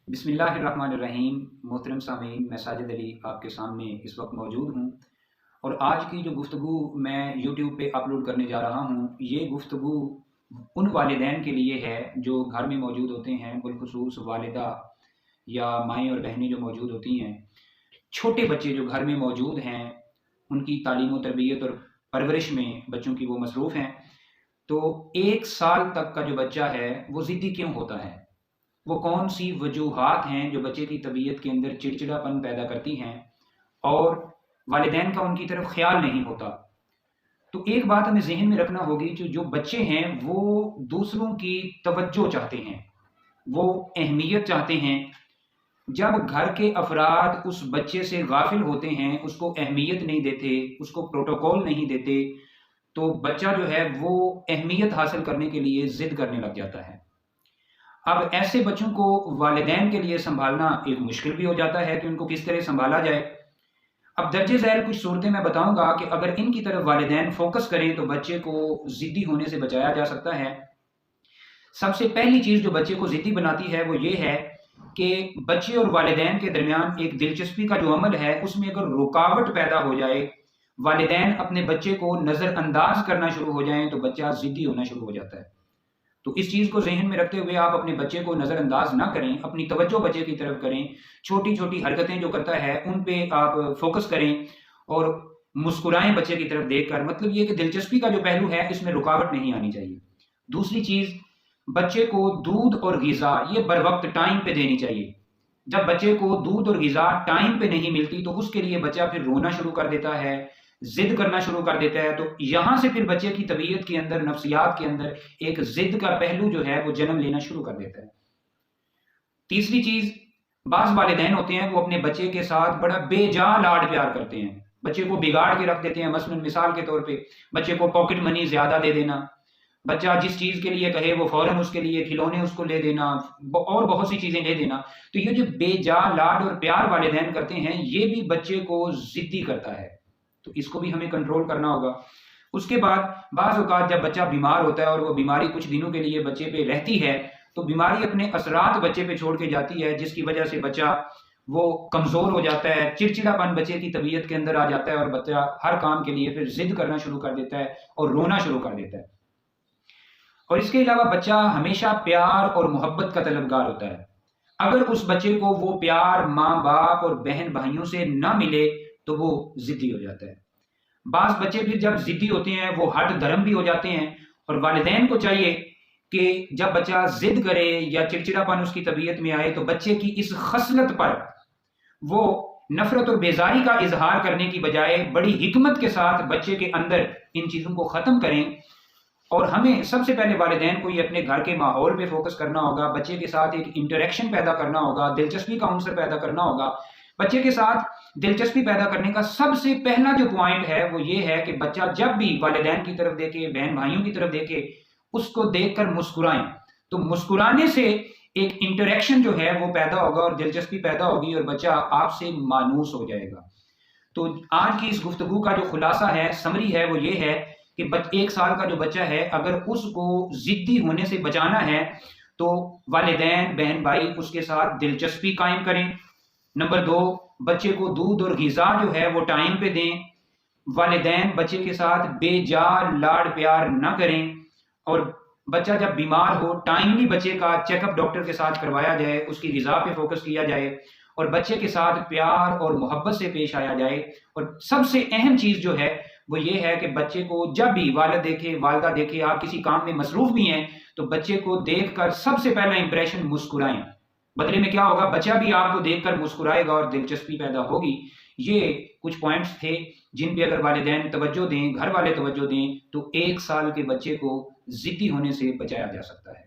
बिस्मिल्लाहिर्रहमानिर्रहीम। मोहतरम सामीन, मैं साजिद अली आपके सामने इस वक्त मौजूद हूँ और आज की जो गुफ्तगू मैं यूट्यूब पे अपलोड करने जा रहा हूँ, ये गुफ्तगू उन वालिदैन के लिए है जो घर में मौजूद होते हैं, बिलखुसूस वालिदा या माएँ और बहनें जो मौजूद होती हैं। छोटे बच्चे जो घर में मौजूद हैं, उनकी तालीम और तरबियत और परवरिश में बच्चों की वो मसरूफ़ हैं। तो 1 साल तक का जो बच्चा है, वो ज़िद्दी क्यों होता है? वो कौन-सी वजूहात हैं जो बच्चे की तबीयत के अंदर चिड़चिड़ापन पैदा करती हैं और वालिदैन का उनकी तरफ ख़्याल नहीं होता। तो एक बात हमें ज़हन में रखना होगी कि जो बच्चे हैं वो दूसरों की तवज्जो चाहते हैं, वो अहमियत चाहते हैं। जब घर के अफ़राद उस बच्चे से गाफ़िल होते हैं, उसको अहमियत नहीं देते, उसको प्रोटोकॉल नहीं देते, तो बच्चा जो है वो अहमियत हासिल करने के लिए ज़िद करने लग जाता है। अब ऐसे बच्चों को वालिदैन के लिए सँभालना एक मुश्किल भी हो जाता है कि उनको किस तरह सँभाला जाए। अब दर्जे ज़ैल कुछ सूरतें मैं बताऊँगा कि अगर इनकी तरफ वालिदैन फ़ोकस करें तो बच्चे को ज़िद्दी होने से बचाया जा सकता है। सबसे पहली चीज़ जो बच्चे को ज़िद्दी बनाती है वो ये है कि बच्चे और वालिदैन के दरमियान एक दिलचस्पी का जो अमल है उसमें अगर रुकावट पैदा हो जाए, वालिदैन अपने बच्चे को नज़रअंदाज करना शुरू हो जाएँ तो बच्चा ज़िद्दी होना शुरू हो जाता है। तो इस चीज़ को ज़हन में रखते हुए आप अपने बच्चे को नज़रअंदाज ना करें, अपनी तवज्जो बच्चे की तरफ करें। छोटी-छोटी हरकतें जो करता है उन पे आप फ़ोकस करें और मुस्कुराएँ बच्चे की तरफ देखकर। मतलब ये कि दिलचस्पी का जो पहलू है इसमें रुकावट नहीं आनी चाहिए। दूसरी चीज़, बच्चे को दूध और ग़िज़ा ये बर वक़्त टाइम पे देनी चाहिए। जब बच्चे को दूध और ग़िज़ा टाइम पे नहीं मिलती तो उसके लिए बच्चा फिर रोना शुरू कर देता है, ज़िद करना शुरू कर देता है। तो यहाँ से फिर बच्चे की तबीयत के अंदर, नफ्सियात के अंदर एक ज़िद का पहलू जो है वो जन्म लेना शुरू कर देता है। तीसरी चीज़, बाज़ वालिदैन होते हैं वो अपने बच्चे के साथ बड़ा बेजा लाड प्यार करते हैं। बच्चे को बिगाड़ के रख देते हैं। मसलन मिसाल के तौर पे बच्चे को पॉकेट मनी ज़्यादा दे देना, बच्चा जिस चीज़ के लिए कहे वो फ़ौरन उसके लिए खिलौने उसको ले देना और बहुत सी चीज़ें ले देना। तो ये जो बेजा लाड और प्यार वालिदैन करते हैं, ये भी बच्चे को ज़िद्दी करता है। तो इसको भी हमें कंट्रोल करना होगा। उसके बाद बाज़ औक़ात जब बच्चा बीमार होता है और वो बीमारी कुछ दिनों के लिए बच्चे पे रहती है, तो बीमारी अपने असरात बच्चे पे छोड़ के जाती है, जिसकी वजह से बच्चा वो कमज़ोर हो जाता है, चिड़चिड़ापन बच्चे की तबीयत के अंदर आ जाता है और बच्चा हर काम के लिए फिर ज़िद करना शुरू कर देता है और रोना शुरू कर देता है। और इसके अलावा बच्चा हमेशा प्यार और मोहब्बत का तलबगार होता है। अगर उस बच्चे को वो प्यार माँ-बाप और बहन-भाइयों से ना मिले, तो वो ज़िद्दी हो जाता है। बाज़ बच्चे फिर जब ज़िद्दी होते हैं, वो हठ धर्म भी हो जाते हैं और वालिदैन को चाहिए कि जब बच्चा ज़िद करे या चिड़चिड़ापन उसकी तबीयत में आए, तो बच्चे की इस ख़सलत पर वो नफ़रत और बेज़ारी का इज़हार करने की बजाय बड़ी हिकमत के साथ बच्चे के अंदर इन चीज़ों को ख़त्म करें। और हमें सबसे पहले वालिदैन को ये अपने घर के माहौल पे फ़ोकस करना होगा, बच्चे के साथ एक इंटरैक्शन पैदा करना होगा, दिलचस्पी का अवसर पैदा करना होगा। बच्चे के साथ दिलचस्पी पैदा करने का सबसे पहला जो पॉइंट है वो ये है कि बच्चा जब भी वालिदैन की तरफ देखे, बहन-भाइयों की तरफ देखे, उसको देखकर मुस्कुराएँ। तो मुस्कुराने से एक इंटरैक्शन जो है वो पैदा होगा और दिलचस्पी पैदा होगी और बच्चा आपसे मानूस हो जाएगा। तो आज की इस गुफ्तगू का जो खुलासा है, समरी है, वो ये है कि 1 साल का जो बच्चा है, अगर उसको ज़िद्दी होने से बचाना है, तो वालिदैन, बहन-भाई उसके साथ दिलचस्पी कायम करें। नंबर 2, बच्चे को दूध और ग़िज़ा जो है वो टाइम पे दें। वालिदैन बच्चे के साथ बेजा लाड-प्यार ना करें और बच्चा जब बीमार हो, टाइमली बच्चे का चेकअप डॉक्टर के साथ करवाया जाए, उसकी ग़िज़ा पे फ़ोकस किया जाए और बच्चे के साथ प्यार और मोहब्बत से पेश आया जाए। और सबसे अहम चीज़ जो है वो ये है कि बच्चे को जब भी वालिद देखे, वालिदा देखे, आप किसी काम में मसरूफ़ भी हैं, तो बच्चे को देखकर सबसे पहला इंप्रेशन मुस्कुराएँ। बदले में क्या होगा, बच्चा भी आपको देखकर मुस्कुराएगा और दिलचस्पी पैदा होगी। ये कुछ पॉइंट्स थे जिन पे अगर वालिदैन तवज्जो दें, घर वाले तवज्जो दें, तो 1 साल के बच्चे को ज़िद्दी होने से बचाया जा सकता है।